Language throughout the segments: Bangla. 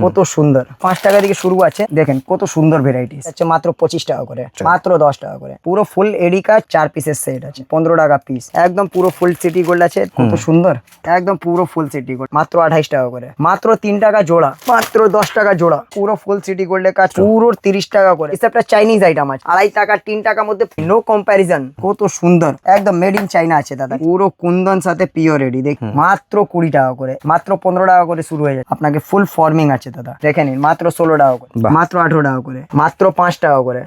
কত সুন্দর। 5 টাকা থেকে শুরু আছে, দেখেন কত সুন্দর ভ্যারাইটি আছে, মাত্র 25 টাকা করে, মাত্র 10 টাকা করে। পুরো ফুল এডি কাজ 4 পিসের সেট আছে, 15 টাকা পিস। একদম পুরো ফুল সিটি গোল্ড আছে, কত সুন্দর, একদম পুরো ফুল সিটি গোল্ড, মাত্র 28 টাকা করে, মাত্র 3 টাকা জোড়া, মাত্র 10 টাকা জোড়া। পুরো ফুল সিটি গোল্ডের কাজ পুরো 30 টাকা করে। এসবটা চাইনিজ আইটেম আছে, 2.5 টাকা 3 টাকার মধ্যে, নো কম্পারিজন। কত সুন্দর, একদম মেড ইন চাইনা আছে দাদা, পুরো কুন্দন সাথে পিওর এডি। দেখ মাত্র 20 টাকা করে, মাত্র 15 টাকা করে শুরু হয়ে যায়। আপনাকে ফুল ফর্মিং আছে দাদা, দেখে নিন, মাত্র 16 টাকা করে, মাত্র 18 টাকা করে, মাত্র 5 টাকা করে,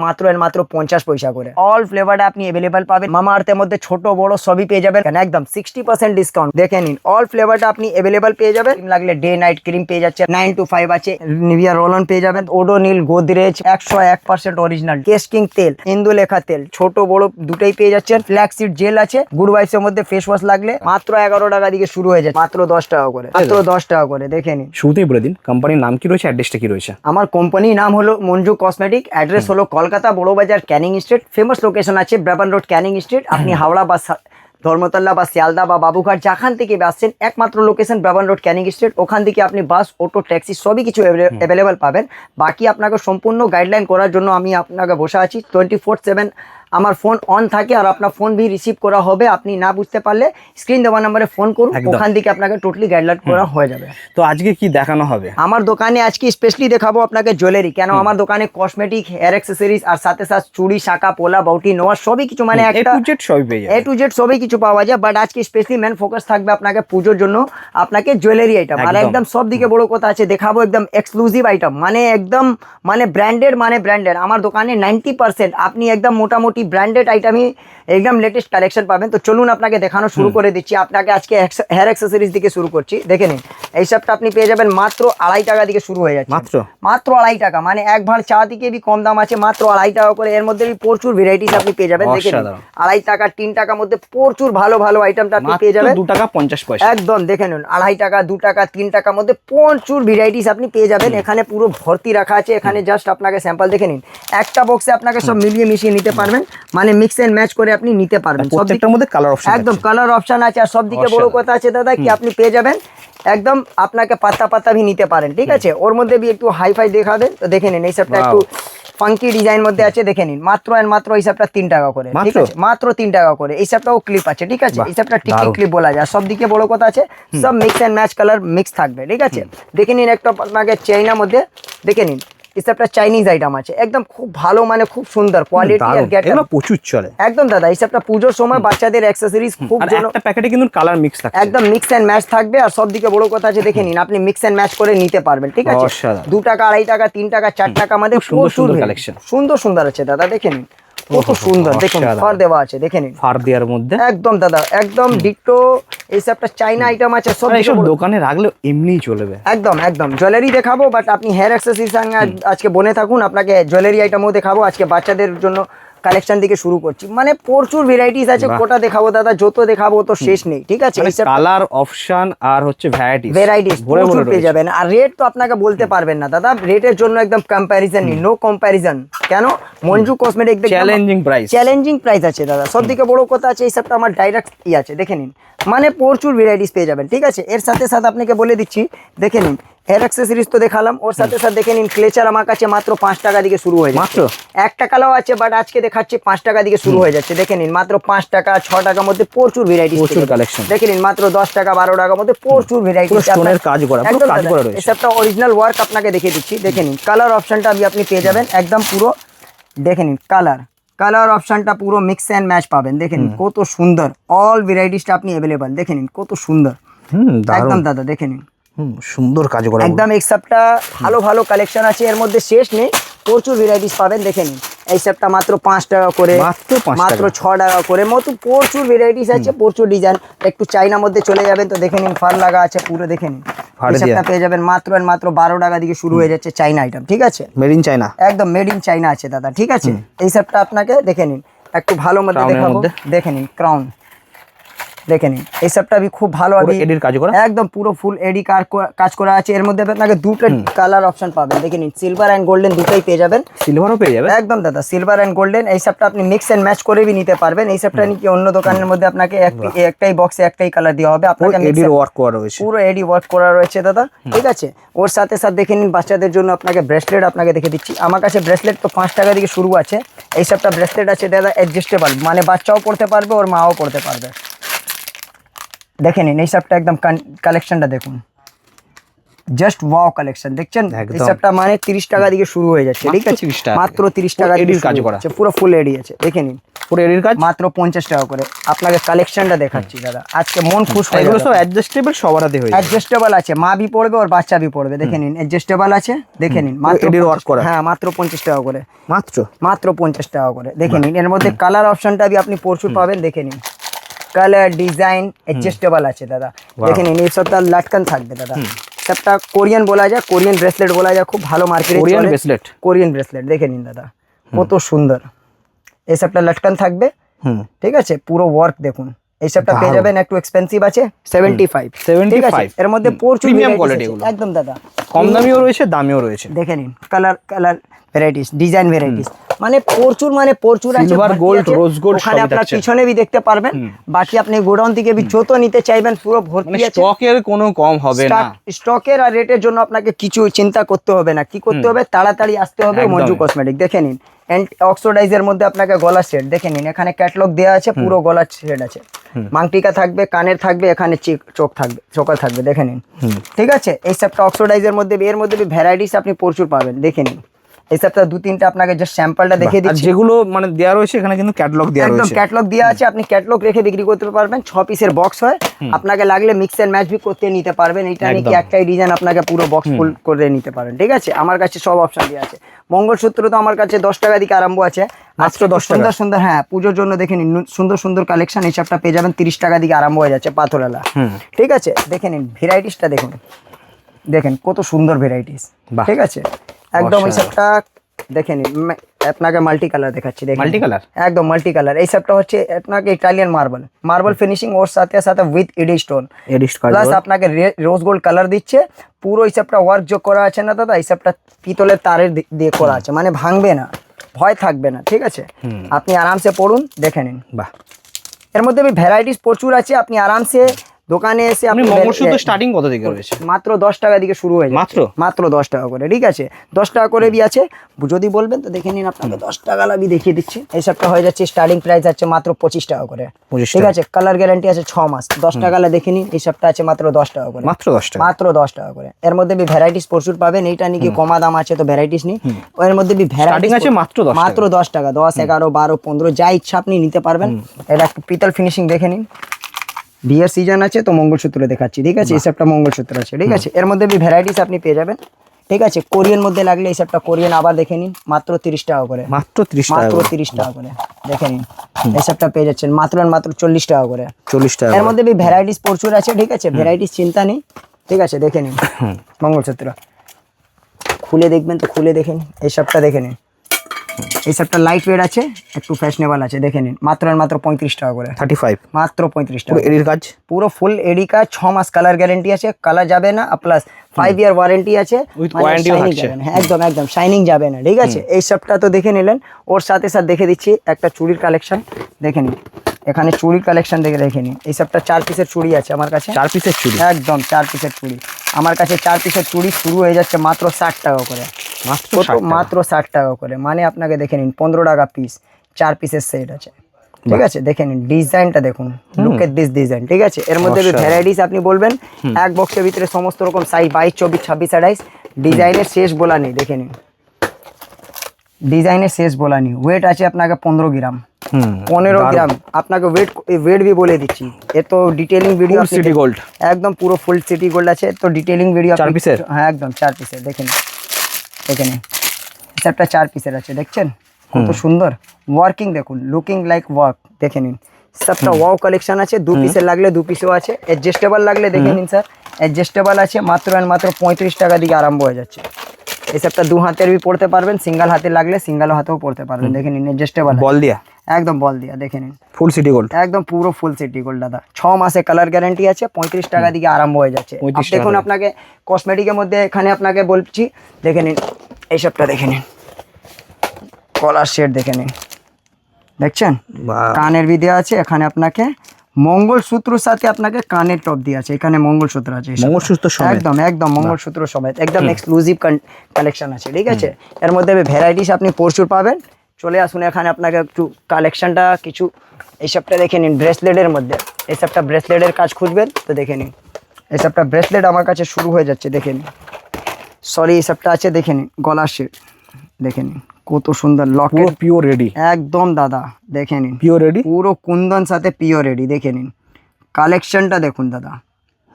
মাত্র 50 পয়সা করে। অল ফ্লেভারটা আপনি অ্যাভেলেবল পাবেন মামা আর্থের মধ্যে, ছোট বড় সবই পেয়ে যাবেন একদম 60% ডিসকাউন্ট। দেখে নিন, অল ফ্লেভারটা আপনি অ্যাভেলেবল পেয়ে যাবেন। লাগলে ডে নাইট ক্রিম পেয়ে যাচ্ছে, 9 to 5 আছে, নিভিয়া রোল অন পেয়ে যাবেন, ওডোনিল, গোদরেজ 101% অরিজিনাল, কেস্কিং তেল, ইন্দুলেখা তেল, ছোট বড় দুটাই পেয়ে যাচ্ছেন। ফ্ল্যাক্সিড জেল আছে, গুড ভাইবস এর মধ্যে ফেস ওয়াশ লাগলে মাত্র 11 টাকা থেকে শুরু হয়ে যায়, মাত্র 10 টাকা করে, মাত্র 10 টাকা করে। দেখে নিন, শুরুতেই বলে দিন কোম্পানির নাম কি রয়েছে, অ্যাড্রেসটা কি রয়েছে? আমার কোম্পানির নাম হলো মঞ্জু কসমেটিক, অ্যাড্রেস হলো কলকাতা বড় বাজার, ক্যানিং স্ট্রিট। ফেমাস লোকেশন আছে ব্রাবান রোড, ক্যানিং স্ট্রিট। আপনি হাওড়া বা ধর্মতলা বা শিয়ালদা বা বাবুঘাট যেখান থেকে আসছেন, একমাত্র লোকেশন ব্রাবান রোড, ক্যানিং স্ট্রিট। ওখান থেকে আপনি বাস, অটো, ট্যাক্সি সবই কিছু অ্যাভেলেবেল পাবেন। বাকি আপনাকে সম্পূর্ণ গাইডলাইন করার জন্য আমি আপনাকে বসে আছি। 24/7 আমার ফোন অন থাকে, আর আপনার ফোন ভি রিসিভ করা হবে। আপনি না বুঝতে পারলে স্ক্রিন দেওয়া নাম্বারে ফোন করুন, ওখান থেকে আপনাকে টোটালি গাইডলাইন করা হয়ে যাবে। তো আজকে কি দেখানো হবে? আমার দোকানে আজকে স্পেশালি দেখাবো আপনাকে জুয়েলারি, কেন আমার দোকানে কসমেটিক, হেয়ার অ্যাক্সেসরিজ, আর সাথে সাথে চুড়ি, শাঁখা, পোলা, বাউটি, নোয়া সবই কিছু, মানে একটা এ টু জেড সবই কিছু পাওয়া যায়। বাট আজকে স্পেশালি মেন ফোকাস থাকবে আপনাকে পুজোর জন্য, আপনাকে জুয়েলারি আইটেম। আর একদম সব দিকে বড় কথা আছে, দেখাবো একদম এক্সক্লুসিভ আইটেম, মানে একদম মানে ব্র্যান্ডেড, মানে ব্র্যান্ডেড। আমার দোকানে 90% আপনি একদম মোটামুটি ব্র্যান্ডেড আইটেমই একদম লেটেস্ট কালেকশন পাবেন। তো চলুন আপনাকে দেখানো শুরু করে দিচ্ছি। আপনাকে আজকে হেয়ার অ্যাক্সেসরিজ দিকে শুরু করছি। দেখে নিন, এই সবটা আপনি পেয়ে যাবেন মাত্র 2.5 টাকা থেকে শুরু হয়ে যাচ্ছে, মাত্র 2.5 টাকা, মানে এক ভাঁড় চা থেকে भी কম দাম আছে, মাত্র 2.5 টাকা করে। এর মধ্যে প্রচুর ভ্যারাইটিস আপনি পেয়ে যাবেন। দেখে নিন, 2.5 টাকা 3 টাকার মধ্যে প্রচুর ভালো ভালো আইটেমটা আপনি পেয়ে যাবেন, 2 টাকা 50 পয়সা একদম। দেখে নিন, 2.5 টাকা, 2 টাকা, 3 টাকার মধ্যে প্রচুর ভ্যারাইটিস আপনি পেয়ে যাবেন। এখানে পুরো ভর্তি রাখা আছে, এখানে জাস্ট আপনাকে স্যাম্পল দেখে নিন। একটা বক্সে আপনাকে সব মিলিয়ে মিশিয়ে নিতে পারবেন, মানে মিক্স এন্ড ম্যাচ করে আপনি নিতে পারবেন। প্রত্যেকটার মধ্যে কালার অপশন, একদম কালার অপশন আছে। আর সব দিকে বড় কথা আছে দাদা কি আপনি পেয়ে যাবেন একদম, আপনাকে পাতা পাতা ভি নিতে পারেন, ঠিক আছে। ওর মধ্যে ভি একটু হাই ফাই দেখাবেন, তো দেখে নিন এই সবটা একটু ফাঙ্কি ডিজাইন মধ্যে আছে। দেখে নিন, মাত্র আর মাত্র এই সবটা 3 টাকা করে, ঠিক আছে, মাত্র 3 টাকা করে। এই সবটাও ক্লিপ আছে, ঠিক আছে, এই সবটা টিকি ক্লিপ বলা যায়। সব দিকে বড় কথা আছে, সব mix and match colour mix থাকবে, ঠিক আছে। দেখে নিন, একটা আপনাকে চাইনার মধ্যে দেখে নিন, এইসবটা চাইনিজ আইটেম আছে, একদম খুব ভালো, মানে খুব সুন্দর কোয়ালিটি আর গেটআপ প্রচুর চলে একদম দাদা। এইসবটা পুজোর সময় বাচ্চাদের অ্যাক্সেসরিজ খুব, একটা প্যাকেটে কিন্তু কালার মিক্স থাকবে, একদম মিক্স এন্ড ম্যাচ থাকবে। আর সব দিকে বড় কথা আছে, দেখে নিন, আপনি মিক্স এন্ড ম্যাচ করে নিতে পারবেন, ঠিক আছে। 2 টাকা, 2.5 টাকা, 3 টাকা, 4 টাকা আমাদের প্রচুর কালেকশন, সুন্দর সুন্দর আছে দাদা। দেখে নিন কত সুন্দর, দেখুন ফার দেওয়া আছে, দেখে নিন, ফার দেওয়ার মধ্যে একদম দাদা, একদম ডিটো। এই সবটা চাইনা আইটেম আছে, সব দোকানে রাখলে এমনিই চলবে। একদম একদম জুয়েলারি দেখাবো, বাট আপনি হেয়ার অ্যাক্সেসরিজ সঙ্গে আজকে বনে থাকুন, আপনাকে জুয়েলারি আইটেমও দেখাবো। আজকে বাচ্চাদের জন্য কালেকশন দিকে শুরু করছি, মানে প্রচুর ভ্যারাইটিস আছে। কোটা দেখাবো দাদা, যত দেখাবো তো শেষ নেই, ঠিক আছে। কালার অপশন আর হচ্ছে ভ্যারাইটিস প্রচুর পেয়ে যাবেন। আর রেট তো আপনাকে বলতে পারবেন না দাদা, রেটের জন্য একদম কম্প্যারিজন নেই, নো কম্প্যারিজন। কেন, মঞ্জু কসমেটিক চ্যালেঞ্জিং প্রাইস আছে দাদা। সব থেকে বড় কথা আছে, এই সবটা আমার ডাইরেক্ট আছে, দেখে নিন, মানে প্রচুর ভ্যারাইটিস পেয়ে যাবেন, ঠিক আছে। এর সাথে সাথে আপনাকে বলে দিচ্ছি, দেখে নিন, হেয়ার অ্যাক্সেসরিজ তো দেখালাম, ওর সাথে সাথে দেখে নিন ক্লেচার আমার কাছে মাত্র 5 টাকা থেকে শুরু হয়ে যাচ্ছে। 1 টাকাও আছে, বাট আজকে দেখাচ্ছি 5 টাকা থেকে শুরু হয়ে যাচ্ছে। দেখে নিন, মাত্র 5 টাকা, 6 টাকার মধ্যে প্রচুর ভ্যারাইটিস, প্রচুর কালেকশন। দেখে নিন, মাত্র 10 টাকা, 12 টাকার মধ্যে প্রচুর ভ্যারাইটিস, স্টোনের কাজ করা, এসবটা অরিজিনাল ওয়ার্ক আপনাকে দেখিয়ে দিচ্ছি। দেখে নিন, কালার অপশনটা আপনি পেয়ে যাবেন একদম পুরো, দেখে নিন, কালার অপশনটা পুরো মিক্স এন্ড ম্যাচ পাবেন। দেখে নিন কত সুন্দর, অল ভ্যারাইটিসটা আপনি অ্যাভেলেবল। দেখে নিন কত সুন্দর, একদম দাদা, দেখে নিন সুন্দর কাজ করা একদম। এক সপ্তাহ ভালো ভালো কালেকশন আছে, এর মধ্যে শেষ নেই, প্রচুর ভ্যারাইটিস পাবেন। দেখে নিন, এই সবটা মাত্র 5 টাকা করে, মাত্র 6 টাকা করে, মতো প্রচুর ভ্যারাইটিস আছে, প্রচুর ডিজাইন। একটু চাইনার মধ্যে চলে যাবেন, তো দেখে নিন ফার লাগা আছে পুরো, দেখে নিন এই সবটা পেয়ে যাবেন মাত্র আর মাত্র 12 টাকা থেকে শুরু হয়ে যাচ্ছে চাইনা আইটেম, ঠিক আছে, মেড ইন চাইনা, একদম মেড ইন চাইনা আছে দাদা, ঠিক আছে। এই সবটা আপনাকে দেখে নিন একটু ভালো মধ্যে দেখাবো। দেখে নিন ক্রাউন, দেখে নিন এই সবটা भी খুব ভালো পুরো আমি এডির কাজ করা একদম পুরো ফুল এডি কাজ করা আছে এর মধ্যে আপনাকে দুটো কালার অপশন পাবেন দেখে নিন সিলভার এন্ড গোল্ডেন দুটোই পেয়ে যাবেন সিলভারও পেয়ে যাবে একদম দাদা সিলভার এন্ড গোল্ডেন এই সবটা আপনি মিক্স এন্ড ম্যাচ করে भी নিতে পারবেন এই সবটা নাকি অন্য দোকানের মধ্যে আপনাকে একটাই বক্সে একটাই কালার দেওয়া হবে আপনাকে এডির ওয়ার্ক করা রয়েছে পুরো এডি ওয়ার্ক করা রয়েছে দাদা ঠিক আছে ওর সাথে সাথে দেখে নিন বাচ্চাদের জন্য আপনাকে ব্রেসলেট আপনাকে দেখে দিচ্ছি আমার কাছে ব্রেসলেট তো 5 টাকা থেকে শুরু আছে এই সবটা ব্রেসলেট আছে দাদা অ্যাডজাস্টেবল মানে বাচ্চাও পড়তে পারবে ওর মাও পড়তে পারবে দেখে নিন এই সবটা একদম কালেকশনটা দেখুন জাস্ট ওয়াও কালেকশন দেখছেন এই সবটা মানে 30 টাকা থেকে শুরু হয়ে যাচ্ছে ঠিক আছে মাত্র 30 টাকা এডির কাজ করা আছে পুরো ফুল এডি আছে দেখে নিন পুরো এডির কাজ মাত্র 50 টাকা করে আপনাকে কালেকশনটা দেখাচ্ছি দাদা আজকে মন খুশ হয়ে এগুলো যাবে সব অ্যাডজাস্টেবল সবার হাতে হয়ে যাবে অ্যাডজাস্টেবল আছে মা भी পড়বে और বাচ্চা भी পড়বে দেখে নিন অ্যাডজাস্টেবল আছে দেখে নিন মাত্র এডির ওয়ার্ক করা হ্যাঁ মাত্র 50 টাকা করে মাত্র 50 টাকা করে দেখে নিন এর মধ্যে কালার অপশনটা भी আপনি প্রচুর পাবেন দেখে নিন কালার ডিজাইন অ্যাডজাস্টেবল আছে দাদা দেখে নিন এই সবটা লটকন থাকবে দাদা সবটা কোরিয়ান বলা যায় কোরিয়ান ব্রেসলেট বলা যায় খুব ভালো মার্কেটে কোরিয়ান ব্রেসলেট কোরিয়ান ব্রেসলেট দেখে নিন দাদা কত সুন্দর এই সবটা লটকন থাকবে ঠিক আছে পুরো ওয়ার্ক দেখুন এই সবটা পেয়ে যাবেন একটু এক্সপেন্সিভ আছে 75 ঠিক আছে এর মধ্যে প্রচুর প্রিমিয়াম কোয়ালিটি এগুলো একদম দাদা কম দামিও রয়েছে দামিও রয়েছে দেখে নিন কালার ভ্যারাইটিস ডিজাইন ভ্যারাইটিস মানে প্রচুর আছে সিলভার গোল্ড রোজ গোল্ড ওখানে আপনারা পিছনে भी দেখতে পারবেন বাকি আপনি গোডাউন থেকে भी যত নিতে চাইবেন পুরো ভর্তি আছে স্টকের কোনো কম হবে না স্টকের আর রেটের জন্য আপনাকে কিছু চিন্তা করতে হবে না কি করতে হবে তাড়াতাড়ি আসতে হবে মঞ্জু কসমেটিক দেখে নিন এন্ড অক্সিডাইজের মধ্যে আপনাকে গলার সেট দেখে নিন এখানে ক্যাটালগ দেওয়া আছে পুরো গলার সেট আছে মাংটিকা থাকবে কানের থাকবে এখানে চোখ থাকবে চোকাল থাকবে দেখে নিন ঠিক আছে এই সবটা অক্সিডাইজের মধ্যে এর মধ্যে ভ্যারাইটিস আপনি প্রচুর পাবেন দেখে নিন এই সবটা দু তিনটা আপনাকে জাস্ট স্যাম্পলটা দেখিয়ে দিচ্ছি যেগুলো মানে দেওয়া রয়েছে এখানে কিন্তু ক্যাটালগ দেওয়া রয়েছে একদম ক্যাটালগ দেওয়া আছে আপনি ক্যাটালগ রেখে বিক্রি করতে পারবেন 6 পিসের বক্স হয় আপনাকে লাগলে মিক্স এন্ড ম্যাচ भी করতে নিতে পারবেন এটা নাকি একটাই ডিজাইন আপনাকে পুরো বক্স ফুল করে নিতে পারেন ঠিক আছে আমার কাছে সব অপশন দেওয়া আছে মঙ্গলসূত্র তো আমার কাছে 10 টাকা থেকে আরম্ভ আছে মাত্র 10 টাকা সুন্দর হ্যাঁ পূজোর জন্য দেখে নিন সুন্দর কালেকশন এই সবটা পেয়ে যাবেন 30 টাকা থেকে আরম্ভ হয়ে যাচ্ছে পাথরওয়ালা ঠিক আছে দেখে নিন ভ্যারাইটিসটা দেখুন দেখেন কত সুন্দর ভ্যারাইটিস ঠিক আছে একদম এই সবটা দেখে নিন আপনাকে মাল্টি কালার দেখাচ্ছি দেখেন মাল্টি কালার একদম মাল্টি কালার এই সবটা হচ্ছে আপনাকে ইটালিয়ান মার্বেল ফিনিশিং ওর সাথে সাথে উইথ এডি স্টোন প্লাস আপনাকে রোজ গোল্ড কালার দিচ্ছে পুরো এই সবটা ওয়ার্ক যোগ করা আছে না দাদা এই সবটা পিতলের তারের দিয়ে করা আছে মানে ভাঙবে না ভয় থাকবে না ঠিক আছে আপনি আরামসে পড়ুন দেখে নিন বাহ এর মধ্যে ভ্যারাইটিস প্রচুর আছে আপনি আরামসে দোকানে এসে আপনি মঙ্গলসূত্র স্টার্টিং কত থেকে রয়েছে মাত্র 10 টাকা থেকে শুরু হয়ে যাচ্ছে মাত্র 10 টাকা করে ঠিক আছে 10 টাকা করে भी আছে যদি বলবেন তো দেখে নিন আপনাকে 10 টাকা লাগি দেখিয়ে দিচ্ছি এই সবটা হয়ে যাচ্ছে স্টার্টিং প্রাইস আছে মাত্র 25 টাকা করে ঠিক আছে কালার গ্যারান্টি আছে 6 মাস 10 টাকা লা দেখে নিন এই সবটা আছে মাত্র 10 টাকা করে মাত্র 10 টাকা করে এর মধ্যে भी ভ্যারাইটিস প্রচুর পাবেন এইটা নাকি কমা দাম আছে তো ভ্যারাইটিস নেই এর মধ্যে भी ভ্যারাইটিস আছে মাত্র 10 টাকা 10 11 12 15 যা ইচ্ছা আপনি নিতে পারবেন এটা একটু পিতল ফিনিশিং দেখে নিন বিয়ের সিজন আছে তো মঙ্গলসূত্র দেখাচ্ছি ঠিক আছে এই সবটা মঙ্গলসূত্র আছে ঠিক আছে এর মধ্যে भी ভ্যারাইটিস আপনি পেয়ে যাবেন ঠিক আছে কোরিয়ান মধ্যে লাগলে এই সবটা কোরিয়ান আবার দেখে নিন মাত্র 30 টাকা করে মাত্র 30 টাকা করে দেখে নিন এই সবটা পেয়ে যাচ্ছেন মাত্র 40 টাকা করে 40 টাকা এর মধ্যে भी ভ্যারাইটিস প্রচুর আছে ঠিক আছে ভ্যারাইটিস চিন্তা নেই ঠিক আছে দেখে নিন মঙ্গলসূত্র খুলে দেখবেন তো খুলে দেখেন এই সবটা দেখে নিন এই সবটা লাইট ওয়েট আছে একটু ফ্যাশনেবল আছে দেখে নিন মাত্র 35 টাকা করে 35 মাত্র 35 টাকা এডির কাজ পুরো ফুল এডি কাজ 6 মাস কালার গ্যারান্টি আছে কালার যাবে না প্লাস 5 ইয়ার ওয়ারেন্টি আছে উইথ ওয়ারেন্টি আছে হ্যাঁ একদম শাইনিং যাবে না ঠিক আছে এই সবটা তো দেখে নিলেন ওর সাথে সাথে দেখে দিচ্ছি একটা চুড়ির কালেকশন দেখে নিন এখানে চুড়ির কালেকশন দেখে নিন এই সবটা 4 পিসের চুড়ি আছে আমার কাছে 4 পিসের চুড়ি একদম 4 পিসের চুড়ি আমার কাছে 4 পিসের চুড়ি শুরু হয়ে যাচ্ছে মাত্র 60 টাকা করে মাত্র 60 টাকা করে মানে আপনাকে দেখে নিন 15 টাকা পিস 4 পিসের সেট আছে ঠিক আছে দেখে নিন ডিজাইনটা দেখুন লুক এট দিস ডিজাইন ঠিক আছে এর মধ্যে ভ্যারাইটিস আপনি বলবেন এক বক্সের ভিতরে সমস্ত রকম সাইজ 22 24 26 28 ডিজাইনের শেষ বলা নেই দেখে নিন ডিজাইনের শেষ বলা নেই ওয়েট আছে আপনাকে 15 গ্রাম 15 গ্রাম আপনাকে ওয়েট भी বলে দিচ্ছি এর তো ডিটেইলিং ভিডিও সিটি গোল্ড একদম পুরো ফুল সিটি গোল্ড আছে তো ডিটেইলিং ভিডিও 4 পিসের হ্যাঁ একদম 4 পিসের দেখেন এখানে সবটা 4 পিসের আছে দেখছেন কত সুন্দর ওয়ার্কিং দেখুন লুকিং লাইক ওয়ার্ক দেখে নিন সবটা ওয়াও কালেকশন আছে 2 পিসের লাগলে 2 পিসও আছে অ্যাডজাস্টেবল লাগলে দেখে নিন স্যার অ্যাডজাস্টেবল আছে মাত্র 35 টাকা থেকে আরম্ভ হয়ে যাচ্ছে এই সবটা 2 হাতের भी পড়তে পারবেন সিঙ্গেল হাতে লাগলে সিঙ্গেল হাতেও পড়তে পারবেন দেখে নিন অ্যাডজাস্টেবল বল দিয়া একদম বল দিয়া দেখে নিন, ফুল সিটি গোল্ড। একদম পুরো ফুল সিটি গোল্ড দাদা। 6 মাসে কালার গ্যারান্টি আছে, 35 টাকা দিকে আরম্ভ হয়ে যাচ্ছে। 35 দেখুন টাকা। আপনাকে কসমেটিকের মধ্যে এখানে আপনাকে বলছি, দেখে নিন এইসবটা দেখে নিন, কলার শেড দেখে নিন, দেখছেন বাহ। কানের বি দেওয়া আছে, এখানে আপনাকে মঙ্গলসূত্রর সাথে আপনাকে কানের টপ দিয়ে আছে, এখানে মঙ্গলসূত্র আছে এইসব। মঙ্গলসূত্র সমেত? একদম একদম মঙ্গলসূত্র সমেত, একদম এক্সক্লুসিভ কালেকশন আছে, ঠিক আছে। এর মধ্যে ভ্যারাইটিস আপনি প্রচুর পাবেন। চলে আসুন এখানে, আপনাকে একটু কালেকশনটা কিছু এইসবটা দেখে নিন। ব্রেসলেটের মধ্যে এইসবটা ব্রেসলেটের কাজ খুঁজবেন তো দেখে নিন, এইসবটা ব্রেসলেট আমার কাছে শুরু হয়ে যাচ্ছে, দেখে নিন। সরি এইসবটা আছে দেখে নিন, গলার শেড দেখে নিন, কত সুন্দর পুরো লকেট, পিওর রেডি, একদম দাদা দেখে নিন, পিওর রেডি, পুরো কুন্দন সাথে পিওর রেডি, দেখে নিন কালেকশনটা দেখুন দাদা,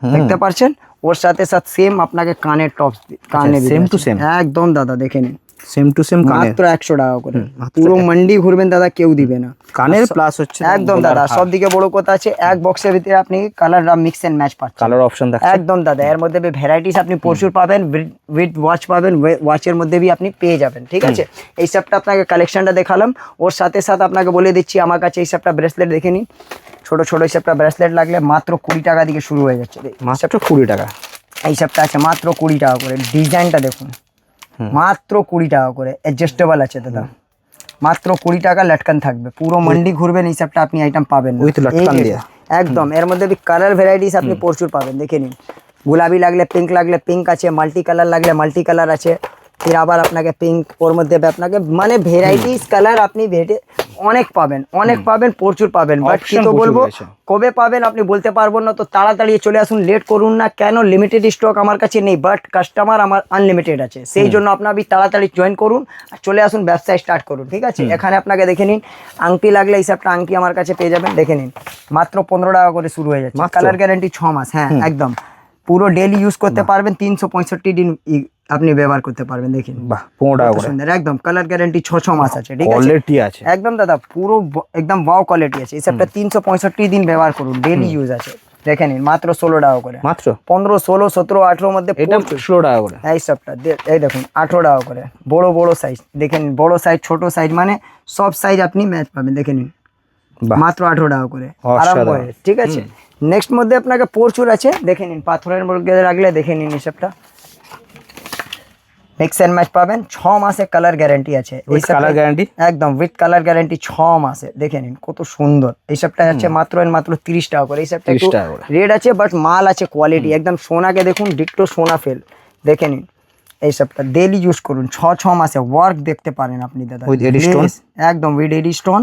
দেখতে পাচ্ছেন। ওর সাথে সাথে সেম আপনাকে কানের টপস, কানে same to same? একদম দাদা দেখে নিন, সেম টু সেম কানের, মাত্র 100 টাকা করে। মাত্র পুরো মান্ডি ঘুরবেন দাদা, কেউ দিবে না। কানের প্লাস হচ্ছে একদম দাদা, সব দিকে বড় কথা আছে, এক বক্সের ভিতরে আপনি কালার মিক্স এন্ড ম্যাচ পাচ্ছেন। কালার অপশন দেখেন একদম দাদা, এর মধ্যে ভ্যারাইটিস আপনি প্রচুর পাবেন, উইথ ওয়াচ পাবেন, ওয়াচের মধ্যে আপনি পেয়ে যাবেন, ঠিক আছে। এই সবটা আপনাকে কালেকশনটা দেখালাম, ওর সাথে সাথে আপনাকে বলে দিচ্ছি আমার কাছে এই সবটা ব্রেসলেট দেখে নিন। ছোট ছোট এই সবটা ব্রেসলেট লাগলে মাত্র 20 টাকা থেকে শুরু হয়ে যাচ্ছে। মাত্র 20 টাকা। এই সবটা আছে মাত্র 20 টাকা করে, ডিজাইনটা দেখুন মাত্র 20 টাকা করে, অ্যাডজাস্টেবল আছে দাদা, মাত্র 20 টাকা লটকান থাকবে। পুরো মান্ডি ঘুরবেন এই সবটা আপনি আইটেম পাবেন না। With লটকান এই দিয়া। একদম, এর মধ্যে কালার ভ্যারাইটিস আপনি প্রচুর পাবেন, দেখে নিন। গোলাপি লাগলে পিঙ্ক আছে, মাল্টি কালার লাগলে মাল্টি কালার আছে, फिर আবার আপনাকে পিঙ্ক, ওর মধ্যে আপনাকে মানে ভ্যারাইটিস কালার আপনি অনেক পাবেন, প্রচুর পাবেন। বাট কি তো বলবো, কবে পাবেন আপনি বলতে পারবেন না, তো তাড়াতাড়ি চলে আসুন, লেট করুন না। কেন, লিমিটেড স্টক আমার কাছে নেই, বাট কাস্টমার আমার আনলিমিটেড আছে, সেই জন্য আপনি তাড়াতাড়ি জয়েন করুন আর চলে আসুন, ব্যবসা স্টার্ট করুন, ঠিক আছে। এখানে আপনাকে দেখে নিন, আংটি লাগলে এই সবটা আংটি আমার কাছে পেয়ে যাবেন, দেখে নিন মাত্র 15 টাকা করে শুরু হয়ে যাচ্ছে। কালার গ্যারান্টি 6 মাস, হ্যাঁ একদম পুরো ডেইলি ইউজ করতে পারবেন, 365 দিন আপনি ব্যবহার করতে পারবেন, দেখেন বাহ 15 টাকা করে সুন্দর, একদম কালার গ্যারান্টি 6 মাস আছে, ঠিক আছে। কোয়ালিটি আছে একদম দাদা, পুরো একদম ওয়াও কোয়ালিটি আছে। এই সবটা 365 দিন ব্যবহার করুন, ডেইলি ইউজ আছে, দেখে নিন মাত্র 16 টাকা করে, মাত্র 15, 16, 17, 18 মধ্যে এটা 16 টাকা করে। এই সবটা এই দেখুন 18 টাকা করে, বড় বড় সাইজ দেখে নিন, বড় সাইজ ছোট সাইজ মানে সব সাইজ আপনি ম্যাচ পাবেন, দেখে নিন মাত্র 18 টাকা করে আরম্ভ হয়ে, ঠিক আছে। নেক্সট মধ্যে আপনাকে প্রচুর আছে, দেখে নিন পাথরের মধ্যে রাখলে দেখে নিন এই সবটা মিক্স এন্ড ম্যাচ পাবেন, 6 মাসে কালার গ্যারান্টি আছে। উইথ কালার গ্যারান্টি, একদম উইথ কালার গ্যারান্টি 6 মাসে, দেখে নিন কত সুন্দর। এই সবটা আছে মাত্র 30 টাকা করে। এই সবটা একটু রেড আছে, বাট মাল আছে কোয়ালিটি, একদম সোনাকে দেখুন, ডিক্টো সোনা ফেল, দেখে নিন। এই সবটা ডেইলি ইউজ করুন, 6 মাসে ওয়ার্ক দেখতে পারেন আপনি দাদা, উইথ এডি স্টোন, একদম উইথ এডি স্টোন,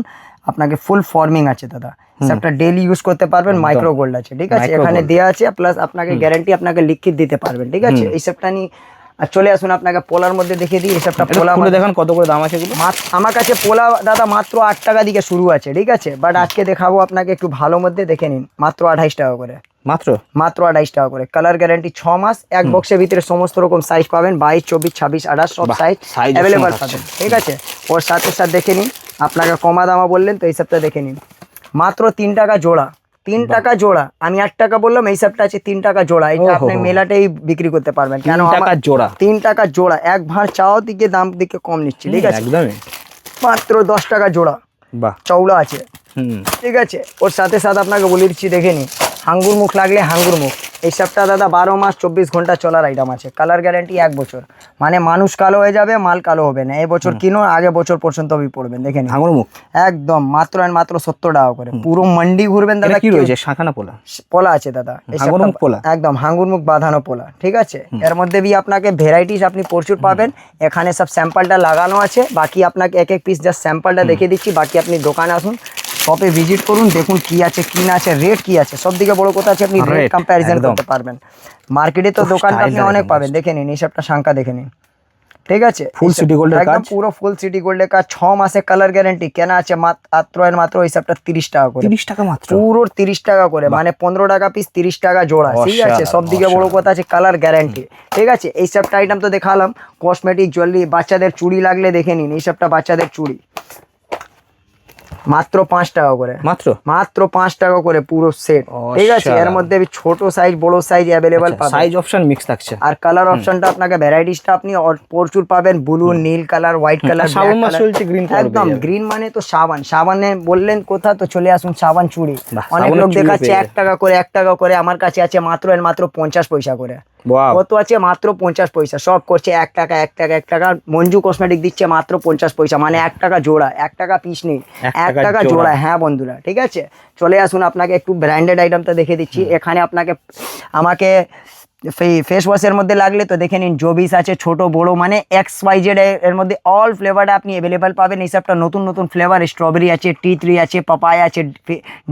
আপনাকে ফুল ফর্মিং আছে দাদা। সবটা ডেইলি ইউজ করতে পারবেন, মাইক্রো গোল্ড আছে, ঠিক আছে, এখানে দেওয়া আছে, প্লাস আপনাকে গ্যারান্টি আপনাকে লিখিত দিতে পারবেন, ঠিক আছে। এই সবটা নিয়ে আর চলে আসুন, আপনাকে পোলার মধ্যে দেখিয়ে দিই। এসবটা পোলা দেখেন কত করে দাম আছে এগুলো। আমার কাছে পোলা দাদা মাত্র 8 টাকা দিকে শুরু আছে, ঠিক আছে। বাট আজকে দেখাবো আপনাকে একটু ভালো মধ্যে, দেখে নিন মাত্র 28 টাকা করে, মাত্র 28 টাকা করে। কালার গ্যারান্টি 6 মাস, এক বক্সের ভিতরে সমস্ত রকম সাইজ পাবেন, 22, 24, 26, 28 সব সাইজ অ্যাভেলেবল পাবেন, ঠিক আছে। ওর সাথে সাথে দেখে নিন, আপনাকে কমা দামা বললেন তো এই সবটা দেখে নিন, মাত্র 3 টাকা জোড়া, 3 টাকা জোড়া। আমি 8 টাকা বললাম, এই সবটা আছে 3 টাকা জোড়া। এটা আপনি মেলাতেই বিক্রি করতে পারবেন, কেন 3 টাকা জোড়া, 3 টাকা জোড়া। এক ভাঁড় চাও দিকে দাম দিকে কম নিচ্ছি, ঠিক আছে, একদমই মাত্র 10 টাকা জোড়া। বাহ, চওড়া আছে, ঠিক আছে। ওর সাথে সাথে আপনাকে বলে দিচ্ছি, দেখে নিন হাঙ্গুর মুখ লাগলে হাঙ্গুর মুখ, এই সবটা দাদা 12 মাস 24 ঘন্টা চলার আইটেম আছে। কালার গ্যারান্টি 1 বছর, মানে মানুষ কালো হয়ে যাবে, মাল কালো হবে না। এই বছর কিনো, আগে বছর পর্যন্ত পড়বেন, দেখে নিন হাঙ্গুর মুখ একদম মাত্র 70 টাকা করে। পুরো মান্ডি ঘুরবেন দাদা। কি রয়েছে, শাখা না পোলা? পোলা আছে দাদা, একদম হাঙ্গুর মুখ বাঁধানো পোলা, ঠিক আছে। এর মধ্যে আপনাকে ভ্যারাইটিস আপনি প্রচুর পাবেন। এখানে সব স্যাম্পলটা লাগানো আছে, বাকি আপনাকে এক এক পিস জাস্ট স্যাম্পলটা দেখিয়ে দিচ্ছি। বাকি আপনি দোকানে আসুন, শপে ভিজিট করুন, দেখুন কি আছে কি না আছে, রেট কি আছে। সব দিকে বড় কথা আছে, আপনি রেট কম্প্যারিজন করতে পারবেন। মার্কেটে তো দোকানটা আপনি অনেক পাবেন, দেখে নিন এই সবটা সংখ্যা দেখে নিন, ঠিক আছে। ফুল সিটি গোল্ডের কাজ, একদম পুরো ফুল সিটি গোল্ডের কাজ, 6 মাসে কালার গ্যারান্টি। কেনা আছে মাত্র এই সবটা 30 টাকা করে, 30 টাকা মাত্র, পুরো 30 টাকা করে, মানে 15 টাকা পিস, 30 টাকা জোড়া, ঠিক আছে। সব দিকে বড় কথা আছে কালার গ্যারান্টি, ঠিক আছে। এই সবটা আইটেম তো দেখালাম, কসমেটিক, জুয়েলারি, বাচ্চাদের চুড়ি লাগলে দেখে নিন, এই সবটা বাচ্চাদের চুড়ি, মাত্র 5 টাকা করে, মাত্র মাত্র 5 টাকা করে পুরো সেট। ঠিক আছে, এর মধ্যে ছোট সাইজ বড় সাইজ অ্যাভেলেবল পাবেন, সাইজ অপশন মিক্স থাকছে। আর কালার অপশনটা আপনাকে ভ্যারাইটিসটা আপনি প্রচুর পাবেন, ব্লু, নীল কালার, হোয়াইট কালার, সাবান মাছ চলছে গ্রিন কালার, একদম গ্রিন মানে তো সাবান। সাবানে বললেন কোথা, তো চলে আসুন সাবান চুড়ি। অনেক লোক দেখাচ্ছে 1 টাকা করে, 1 টাকা করে, আমার কাছে আছে মাত্র 50 পয়সা করে। কত আছে? মাত্র 50 পয়সা। সব করছে 1 টাকা 1 টাকা 1 টাকা। মঞ্জু কসমেটিক দিচ্ছে মাত্র 50 পয়সা, মানে 1 টাকা জোড়া, 1 টাকা পিস নেই, 1 টাকা জোড়া। হ্যাঁ বন্ধুরা, ঠিক আছে, চলে আসুন, আপনাকে একটু ব্র্যান্ডেড আইটেমটা দেখে দিচ্ছি। এখানে আপনাকে আমাকে ফেস ওয়াশের মধ্যে লাগলে তো দেখে নিন, জবিস আছে ছোট বড়, মানে XYZ এর মধ্যে অল ফ্লেভারটা আপনি অ্যাভেলেবেল পাবেন। এই সবটা নতুন নতুন ফ্লেভার, স্ট্রবেরি আছে, T3 আছে, পাপায়া আছে,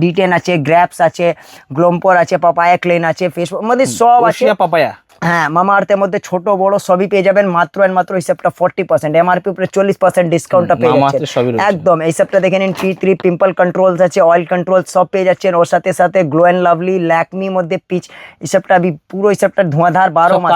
D10 আছে, গ্র্যাপস আছে, গ্লোম্পর আছে, পাপায়া ক্লেন আছে, ফেস মধ্যে সব আছে। পাপায়া, হ্যাঁ, মামা আর্থের মধ্যে ছোট বড় সবই পেয়ে যাবেন মাত্র মাত্র হিসাবটা 40%, এমআরপি উপরে 40% ডিসকাউন্টটা পেয়ে যাচ্ছেন একদম। এই সবটা দেখে নিন, T3 পিম্পল কন্ট্রোলস আছে, অয়েল কন্ট্রোল সব পেয়ে যাচ্ছেন। ওর সাথে সাথে গ্লো এন্ড লাভলি, ল্যাকমি মধ্যে পিচ, এই সবটা পুরো এই সবটা ধোঁয়াধার 12 মাস,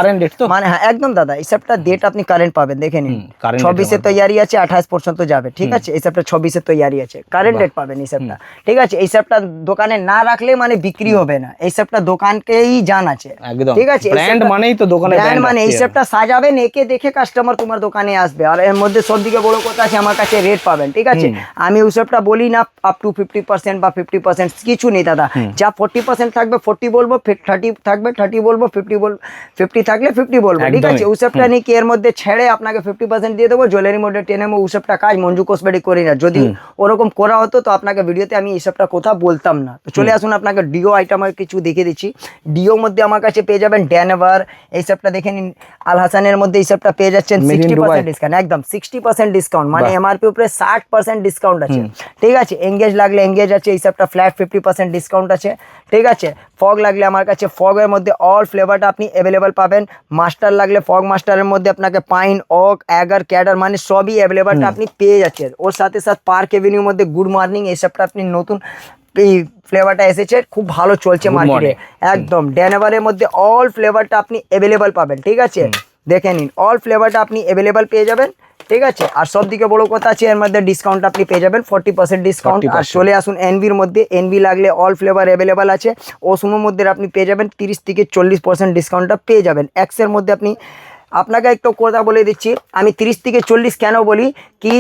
মানে হ্যাঁ একদম দাদা, এই সবটা ডেট আপনি কারেন্ট পাবেন, দেখে নিন। 26-এ তৈরি আছে, 28 পর্যন্ত যাবে, ঠিক আছে। এই সবটা 26-এ তৈরি আছে, কারেন্ট ডেট পাবেন এই সবটা, ঠিক আছে। এই সবটা দোকানে না রাখলে মানে বিক্রি হবে না, এই সবটা দোকানকেই জান আছে, ঠিক আছে। ব্র্যান্ড মানেই তো দোকানে ব্র্যান্ড, মানে এই সবটা সাজাবেন, একে দেখে কাস্টমার তোমার দোকানে আসবে। আর এর মধ্যে সবদিকে বড় কথা আছে, আমার কাছে রেট পাবেন, ঠিক আছে। আমি ওই সবটা বলি না আপ টু 50% বা 50%, কিছু নেই দাদা। যা 40% থাকবে 40 বলবো, 30 থাকবে 30 বলবো, 50 বলবো, 50 থাকলে 50 বলবো, ঠিক আছে। ওই সবটা নিয়ে কি এর মধ্যে ছেড়ে আপনাকে 50% দিয়ে দেবো। জুয়েলারি মধ্যে টেনে ওই সবটা কাজ মঞ্জু কসমেটিক করি না। যদি ওরকম করা হতো তো আপনাকে ভিডিওতে আমি এই সবটা কথা বলতাম না। তো চলে আসুন, আপনাকে ডিও আইটেমের কিছু দেখে দিচ্ছি। ডিও মধ্যে আমার কাছে পেয়ে যাবেন ড্যানভার, এই সবটা দেখে নিন। আল হাসানের মধ্যে এই সবটা পেয়ে যাচ্ছেন 60% ডিসকাউন্ট, একদম 60% ডিসকাউন্ট, মানে এমআরপি উপরে 60% ডিসকাউন্ট আছে, ঠিক আছে। এঙ্গেজ লাগলে এঙ্গেজ আছে, এই সবটা ফ্ল্যাট 50% ডিসকাউন্ট আছে, ঠিক আছে। ফগ লাগলে আমার কাছে ফগের মধ্যে অল ফ্লেভারটা আপনি অ্যাভেলেবল পাবেন। মাস্টার লাগলে ফগ মাস্টারের মধ্যে আপনাকে পাইন, ওক, অ্যাগার, ক্যাডার, মানে সবই অ্যাভেলেবলটা আপনি পেয়ে যাচ্ছেন। ওর সাথে সাথে পার্ক এভিনিউর মধ্যে গুড মর্নিং, এই সবটা আপনি নতুন এই ফ্লেভারটা এসেছে, খুব ভালো চলছে মার্কেটে, একদম। ড্যানভারের মধ্যে অল ফ্লেভারটা আপনি অ্যাভেলেবল পাবেন, ঠিক আছে। দেখে নিন, অল ফ্লেভারটা আপনি অ্যাভেলেবল পেয়ে যাবেন, ঠিক আছে। আর সব দিকে বড় কথা আছে, এর মধ্যে ডিসকাউন্ট আপনি পেয়ে যাবেন 40% ডিসকাউন্ট। আর চলে আসুন এনভির মধ্যে, এনভি লাগলে অল ফ্লেভার অ্যাভেলেবল আছে। ওসমোর মধ্যে আপনি পেয়ে যাবেন 30 থেকে 40% ডিসকাউন্টটা পেয়ে যাবেন। এক্সের মধ্যে আপনি, আপনাকে একটু কথা বলে দিচ্ছি, আমি 30 থেকে 40 কেন বলি কি,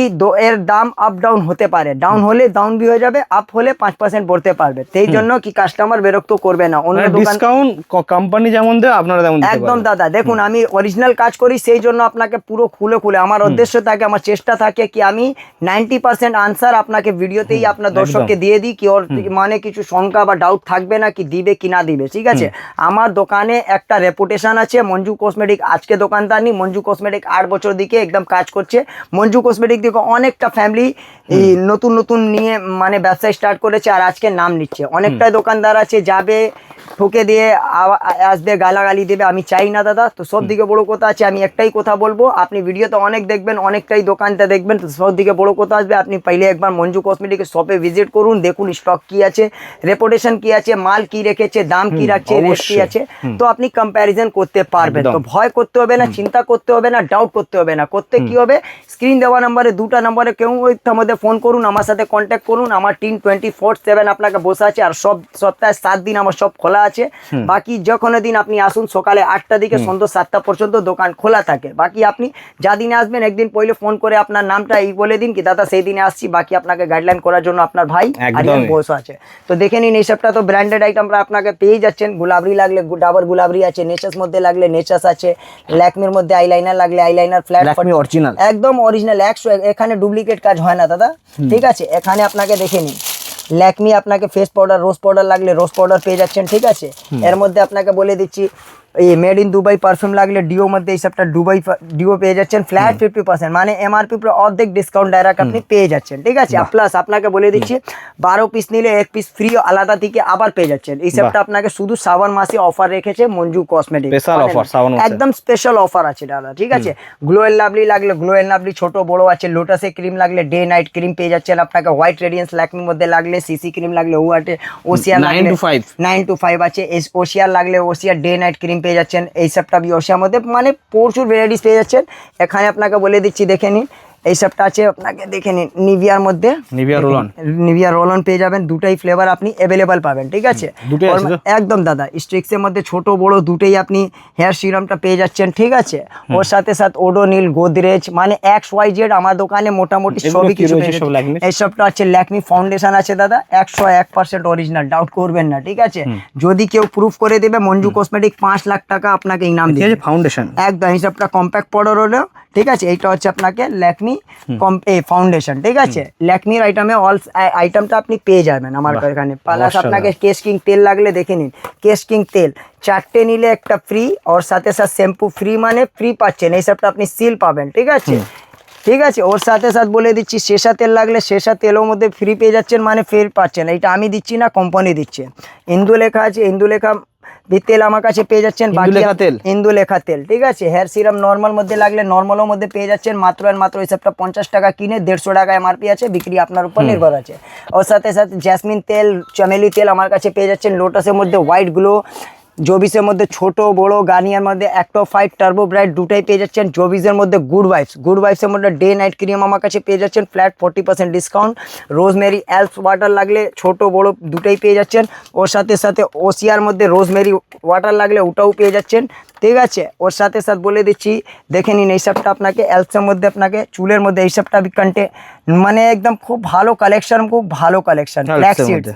এর দাম আপ ডাউন হতে পারে, ডাউন হলে ডাউন বি হয়ে যাবে, আপ হলে 5% পড়তে পারবে। সেই জন্য কি কাস্টমার বিরক্ত করবে না। অন্য ডিসকাউন্ট কোম্পানি যেমন দেয় আপনারা তেমন দিতে একদম দাদা। দেখুন, আমি অরিজিনাল কাজ করি, সেই জন্য আপনাকে পুরো খুলে আমার উদ্দেশ্য থাকে, আমার চেষ্টা থাকে কি আমি 90% আনসার আপনাকে ভিডিওতেই আপনার দর্শককে দিয়ে দিই, কি ওর মানে কিছু শঙ্কা বা ডাউট থাকবে না কি দিবে কি না দিবে, ঠিক আছে। আমার দোকানে একটা রেপুটেশন আছে, মঞ্জু কসমেটিক আজকে দোকানদার নেই, মঞ্জু কসমেটিক 8 বছর দিকে একদম কাজ করছে। মঞ্জু কসমেটিক দিকে অনেকটা ফ্যামিলি নতুন নতুন নিয়ে মানে ব্যবসা স্টার্ট করেছে, আর আজকে নাম নিচ্ছে। অনেকটাই দোকানদার আছে, যাবে ঠকে দিয়ে আসবে, গালাগালি দেবে, আমি চাই না দাদা। তো সব দিকে বড় কথা আছে, আমি একটাই কথা বলবো, আপনি ভিডিওতে অনেক দেখবেন, অনেকটাই দোকানটা দেখবেন, তো সব দিকে বড় কথা আসবে, আপনি পাইলে একবার মঞ্জু কসমেটিকের শপে ভিজিট করুন, দেখুন স্টক কি আছে, রেপুটেশন কি আছে, মাল কি রেখেছে, দাম কি রাখছে, রেট কি আছে, তো আপনি কম্প্যারিজন করতে পারবেন। তো ভয় করতে হবে না, চিন্তা করতে হবে না, ডাউট করতে হবে না। করতে কি হবে, স্ক্রিন দেওয়া নাম্বারে 2টা নাম্বারে কেউ ওইটার মধ্যে ফোন করুন, আমার সাথে কন্ট্যাক্ট করুন। আমার টিম 24/7 আপনাকে বসে আছে, আর সব সপ্তাহে 7 দিন আমার সব খোলা আছে। বাকি যে কোনো দিন আপনি আসুন, সকালে 8টা থেকে সন্ধ্যা 7টা পর্যন্ত দোকান খোলা থাকে। বাকি আপনি যা দিনে আসবেন একদিন পরে ফোন করে আপনার নামটা এই বলে দিন কি দাদা সেই দিনে আসছি, বাকি আপনাকে গাইডলাইন করার জন্য আপনার ভাই আরিয়ান বসে আছে। তো দেখে নিন, এই সবটা তো ব্র্যান্ডেড আইটেমরা আপনাকে পেয়ে যাচ্ছেন। গুলাবরি লাগলে ডাবর গুলাবরি আছে, নেচাস মধ্যে লাগলে নেচাস আছে, ল্যাকমির মধ্যে আইলাইনার লাগলে আইলাইনার ফ্ল্যাট অরিজিনাল, একদম অরিজিনাল 100, এখানে ডুপ্লিকেট কাজ হয় না দাদা, ঠিক আছে। এখানে আপনাকে দেখে নিন, ল্যাকমি আপনাকে ফেস পাউডার, রোজ পাউডার লাগলে রোজ পাউডার পেয়ে যাচ্ছেন, ঠিক আছে। এর মধ্যে আপনাকে বলে দিচ্ছি, এই মেড ইন দুবাই পারফিউম লাগলে ডিও মধ্যে এই সবটা দুবাই ডিও পেয়ে যাচ্ছেন ফ্ল্যাট 50%, মানে এমআরপি পুরো অর্ধেক ডিসকাউন্ট ডাইরেক্ট আপনি পেয়ে যাচ্ছেন, ঠিক আছে। প্লাস আপনাকে বলে দিচ্ছি 12 পিস নিলে 1 পিস ফ্রি আলাদা থেকে আবার পেয়ে যাচ্ছেন। এই সবটা আপনাকে শুধু শ্রাবণ মাসে অফার রেখেছে মঞ্জু কসমেটিক, স্পেশাল অফার, একদম স্পেশাল অফার আছে দাদা, ঠিক আছে। গ্লো এন্ড লাভলি লাগলে গ্লো এন্ড লাভলি ছোট বড় আছে, লোটাসে ক্রিম লাগলে ডে নাইট ক্রিম পেয়ে যাচ্ছেন আপনাকে। হোয়াইট রেডিয়েন্স ল্যাকমির মধ্যে লাগলে সিসি ক্রিম লাগলে ওসিয়ার 9 to 5 আছে, ওসিয়ার লাগলে ওসিয়ার ডে নাইট ক্রিম পেয়ে যাচ্ছেন। এই সবটা ওসিয়ার মধ্যে মানে প্রচুর ভ্যারাইটিস পেয়ে যাচ্ছেন। এখানে আপনাকে বলে দিচ্ছি, দেখে নিন, এই সবটা আছে আপনাকে দেখে নিন নিভিয়ার মধ্যে, Nivea roll on, Nivea roll on পেয়ে যাবেন, দুটাই ফ্লেভার আপনি অ্যাভেলেবল পাবেন, ঠিক আছে? দুটোই আছে তো? একদম দাদা, স্ট্রিক্সের মধ্যে ছোট বড় দুটোই আপনি হেয়ার সিরামটা পেয়ে যাচ্ছেন, ঠিক আছে? ওর সাথে সাথে ওডোনিল, গোদরেজ, মানে XYZ আমার দোকানে মোটামুটি এগুলো সবই কি কিছু রয়েছে পেয়ে সব যাচ্ছেন। Lakme? এই সবটা আছে ল্যাকমি ফাউন্ডেশন আছে দাদা, 101% অরিজিনাল, ডাউট করবেন না, ঠিক আছে? যদি কেউ প্রুফ করে দেবে মঞ্জু কসমেটিক 5 লাখ টাকা আপনাকে ইনাম ঠিক দিবে। আছে, ফাউন্ডেশন একদম হিসাবটা কম্প্যাক্ট পাউডার হলো, ঠিক আছে? এইটা হচ্ছে আপনাকে ল্যাকমি ফাউন্ডেশন, ঠিক আছে? ল্যাকমির আইটেমে অল আইটেমটা আপনি পেয়ে যাবেন আমার এখানে। প্লাস আপনাকে কেশ কিং তেল লাগলে দেখে নিন, কেশ কিং তেল 4টে নিলে একটা ফ্রি, ওর সাথে সাথে শ্যাম্পু ফ্রি, মানে ফ্রি পাচ্ছেন, এই সবটা আপনি সিল পাবেন, ঠিক আছে? ঠিক আছে, ওর সাথে সাথে বলে দিচ্ছি শেষা তেল লাগলে শেষা তেলের মধ্যে ফ্রি পেয়ে যাচ্ছেন, মানে ফ্রি পাচ্ছেন। এইটা আমি দিচ্ছি না, কোম্পানি দিচ্ছে। ইন্দুলেখা আছে, ইন্দুলেখা তেল আমার কাছে পেয়ে যাচ্ছেন, ইন্দুলেখা তেল? ইন্দুলেখা তেল, ঠিক আছে? হেয়ার সিরাম নর্মাল মধ্যে লাগলে নর্মালের মধ্যে পেয়ে যাচ্ছেন, মাত্র আর মাত্র এই সবটা 50 টাকা কিনে 150 টাকা MRP আছে, বিক্রি আপনার উপর নির্ভর আছে। ওর সাথে সাথে জেসমিন তেল, চামেলি তেল আমার কাছে পেয়ে যাচ্ছেন, লোটাসের মধ্যে হোয়াইট গ্লো, জবিসের মধ্যে ছোট বড়, গার্নিয়ার মধ্যে অ্যাক্টো ফাইট, টার্বো ব্রাইট দুটাই পেয়ে যাচ্ছেন। জবিসের মধ্যে গুড ভাইবসের মধ্যে ডে নাইট ক্রিম আমার কাছে পেয়ে যাচ্ছেন, flat 40% discount. Rosemary else water লাগলে ছোট বড় দুটাই পেয়ে যাচ্ছেন। ওর সাথে সাথে ওসিয়ার মধ্যে রোজমেরি ওয়াটার লাগলে ওটাও পেয়ে যাচ্ছেন, ঠিক আছে? ওর সাথে সাথে বলে দিচ্ছি দেখে নিন, এই সবটা আপনাকে এলসের মধ্যে আপনাকে চুলের মধ্যে এই সবটা কন্টে, মানে একদম খুব ভালো কালেকশন, খুব ভালো কালেকশন।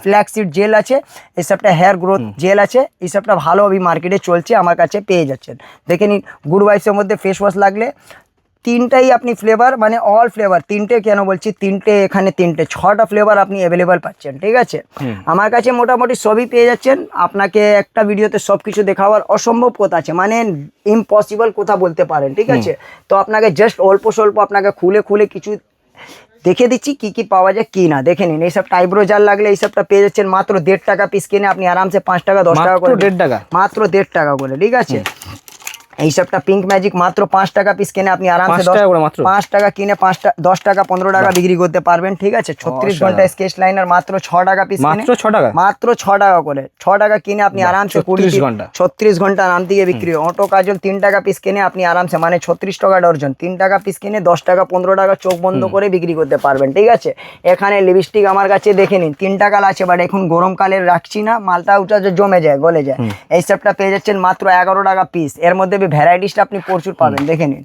ফ্ল্যাক্সিড জেল আছে, এই সবটা হেয়ার গ্রোথ জেল আছে, এই সবটা ভালো অভি মার্কেটে চলছে, আমার কাছে পেয়ে যাচ্ছেন। দেখে নিন, গুড ভাইবসের মধ্যে ফেস ওয়াশ লাগলে তিনটাই আপনি ফ্লেভার, মানে অল ফ্লেভার, তিনটে কেন বলছি তিনটে, এখানে তিনটে 6টা ফ্লেভার আপনি অ্যাভেলেবল পাচ্ছেন, ঠিক আছে? আমার কাছে মোটামুটি সবই পেয়ে যাচ্ছেন। আপনাকে একটা ভিডিওতে সব কিছু দেখাবার অসম্ভব কথা আছে, মানে ইম্পসিবল কথা বলতে পারেন, ঠিক আছে? তো আপনাকে জাস্ট অল্প স্বল্প আপনাকে খুলে খুলে কিছু দেখে দিচ্ছি কি কি পাওয়া যায় কি না, দেখে নিন। এইসব টাইব্রো জাল লাগলে এই সবটা পেয়ে যাচ্ছেন মাত্র 1.5 টাকা পিস, কিনে আপনি আরামসে 5 টাকা 10 টাকা করে, 1.5 টাকা, মাত্র 1.5 টাকা করে, ঠিক আছে? এই সবটা পিঙ্ক ম্যাজিক মাত্র 5 টাকা পিস, কিনে আপনি আরামসে 5 টাকা কিনে 10 টাকা 15 টাকা বিক্রি করতে পারবেন, ঠিক আছে? 36 ঘন্টা স্কেচ লাইনার মাত্র 6 টাকা পিস, মাত্র 6 টাকা, মাত্র 6 টাকা করে, 6 টাকা কিনে আপনি আরামসে 36 ঘন্টা আরাম থেকে বিক্রি। অটো কাজল 3 টাকা পিস কিনে আপনি আরামসে, মানে 36 টাকা ডর্জন, 3 টাকা পিস কিনে 10 টাকা 15 টাকা চোখ বন্ধ করে বিক্রি করতে পারবেন, ঠিক আছে? এখানে লিপস্টিক আমার কাছে দেখে নিন, 3 টাকা আছে, বাট এখন গরমকালে রাখছি না, মালটা উঠা জমে যায়, গলে যায়। এই সবটা পেয়ে যাচ্ছেন মাত্র 11 টাকা পিস। এর মধ্যে ভ্যারাইটিসটা আপনি প্রচুর পাবেন, দেখে নিন,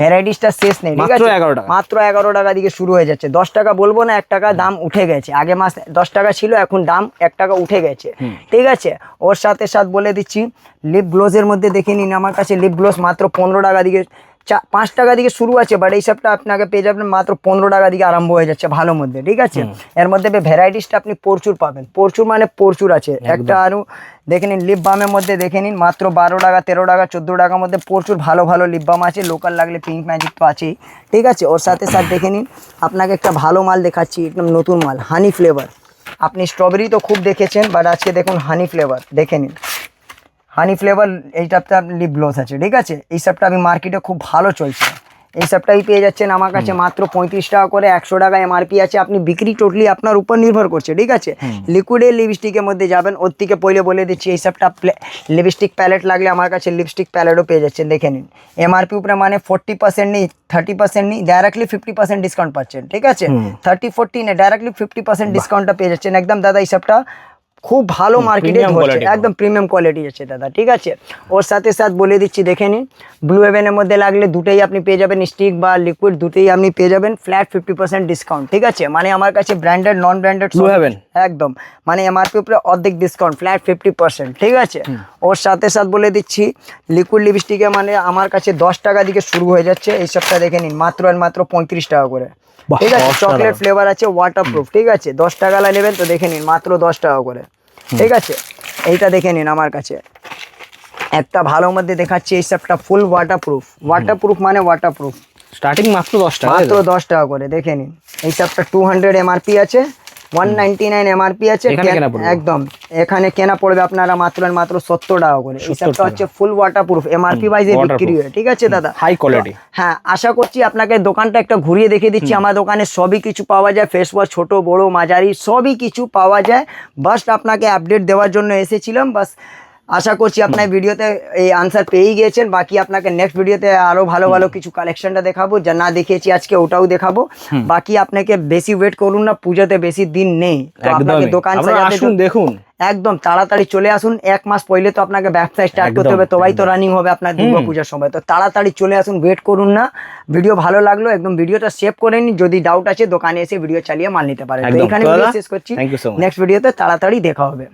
ভ্যারাইটিসটা শেষ নেই, ঠিক আছে? মাত্র 11 টাকা দিকে শুরু হয়ে যাচ্ছে। 10 টাকা বলবো না, 1 টাকা দাম উঠে গেছে, আগে মাস 10 টাকা ছিল, এখন দাম 1 টাকা উঠে গেছে, ঠিক আছে? ওর সাথে সাথে বলে দিচ্ছি লিপ গ্লোসের মধ্যে দেখে নিন, আমার কাছে লিপ গ্লোস মাত্র 15 টাকা দিকে, 5 টাকা দিকে শুরু আছে, বাট এই সবটা আপনাকে পেয়ে যাবেন মাত্র 15 টাকা দিকে আরম্ভ হয়ে যাচ্ছে ভালো মধ্যে, ঠিক আছে? এর মধ্যে ভ্যারাইটিসটা আপনি প্রচুর পাবেন, প্রচুর মানে প্রচুর আছে। একটা আরও দেখে নিন, লিপ বামের মধ্যে দেখে নিন, মাত্র 12 টাকা 13 টাকা 14 টাকার মধ্যে প্রচুর ভালো ভালো লিপ বাম আছে। লোকাল লাগলে পিঙ্ক ম্যাজিক তো আছেই, ঠিক আছে? ওর সাথে সাথে দেখে নিন, আপনাকে একটা ভালো মাল দেখাচ্ছি, একদম নতুন মাল, হানি ফ্লেভার। আপনি স্ট্রবেরি তো খুব দেখেছেন, বাট আজকে দেখুন হানি ফ্লেভার, দেখে নিন। হানি ফ্লেভার এইটাতে লিপ গ্লোস আছে, ঠিক আছে? এই সবটা আমি মার্কেটে খুব ভালো চলছে, এই সবটাই পেয়ে যাচ্ছেন আমার কাছে মাত্র 35 টাকা করে, 100 টাকা MRP আছে। আপনি বিক্রি টোটালি আপনার উপর নির্ভর করছে, ঠিক আছে? লিকুইডের লিপস্টিকের মধ্যে যাবেন, ওর থেকে পहिले বলে দিচ্ছি, এই সবটা লিপস্টিক প্যালেট লাগলে আমার কাছে লিপস্টিক প্যালেটও পেয়ে যাচ্ছেন, দেখে নিন। MRP উপরে মানে 40% নেই, 30% নেই, ডাইরেক্টলি 50% ডিসকাউন্ট পাচ্ছেন, ঠিক আছে? 30-40 নেই, ডাইরেক্টলি 50% ডিসকাউন্টটা পেয়ে যাচ্ছেন একদম দাদা। এই সবটা খুব ভালো মার্কেটে ধরছে, একদম প্রিমিয়াম কোয়ালিটি আছে দাদা, ঠিক আছে? ওর সাথে সাথে বলে দিচ্ছি দেখে নিন, ব্লু হেভেনের মধ্যে লাগলে দুটোই আপনি পেয়ে যাবেন, স্টিক বা লিকুইড দুটোই আপনি পেয়ে যাবেন, ফ্ল্যাট 50% ডিসকাউন্ট, ঠিক আছে? মানে আমার কাছে branded non branded blue heaven একদম, মানে MRP উপরে অর্ধেক ডিসকাউন্ট, ফ্ল্যাট 50%, ঠিক আছে? ওর সাথে সাথে বলে দিচ্ছি লিকুইড লিপস্টিকে মানে আমার কাছে 10 টাকা দিকে শুরু হয়ে যাচ্ছে। এই সবটা দেখে নিন, মাত্র আর মাত্র 35 টাকা করে, ঠিক আছে? চকলেট ফ্লেভার আছে, ওয়াটারপ্রুফ, ঠিক আছে? 10 টাকা নেবেন তো দেখে নিন, মাত্র 10 টাকা করে, ঠিক আছে? এইটা দেখে নিন, আমার কাছে একটা ভালো মধ্যে দেখাচ্ছি, এই সবটা ফুল ওয়াটারপ্রুফ মানে ওয়াটারপ্রুফ, স্টার্টিং মাত্র 10 টাকা, মাত্র 10 টাকা করে, দেখে নিন। এই সবটা 200 MRP আছে, 199 MRP আছে, একদম এখানে কেনা পড়বে আপনারা মাত্র 70 টাকা করে। এই সবটা হচ্ছে ফুল ওয়াটারপ্রুফ, MRP ওয়াইজে বিক্রি হয়, ঠিক আছে দাদা? High quality. হ্যাঁ, আশা করছি আপনাকে দোকানটা একটা ঘুরিয়ে দেখিয়ে দিচ্ছি। আমার দোকানে সবই কিছু পাওয়া যায়, ফেস ওয়াশ ছোট বড় মাঝারি সবই কিছু পাওয়া যায়। বাস আপনাকে আপডেট দেওয়ার জন্য এসেছিলাম, বাস আশা করছি আপনার ভিডিওতে এই আনসার পেয়েই গিয়েছেন। বাকি আপনাকে নেক্সট ভিডিওতে আরো ভালো ভালো কিছু কালেকশনটা দেখাবো, যা না দেখিয়েছি আজকে ওটাও দেখাবো। বাকি আপনাকে বেশি ওয়েট করুন না, পুজোতে বেশি দিন নেই, তো আপনাকে একদমই দোকান আপনারা সাজাতে আসুন দেখুন। একদম তাড়াতাড়ি চলে আসুন। 1 মাস পহলে তো আপনাকে ব্যবসা স্টার্ট করতে একদম, হবে, তবেই তো রানিং হবে আপনার দুর্গা পূজার সময়। তো তাড়াতাড়ি চলে আসুন, ওয়েট করুন না। ভিডিও ভালো লাগলো একদম ভিডিওটা সেভ করে নিন, যদি ডাউট আছে দোকানে এসে ভিডিও চালিয়ে মাল নিতে পারেন। তো একদম। এখানে তো ভিডিও দাদা, শেষ করছি, thank you so much. Next ভিডিওতে তাড়াতাড়ি দেখা হবে।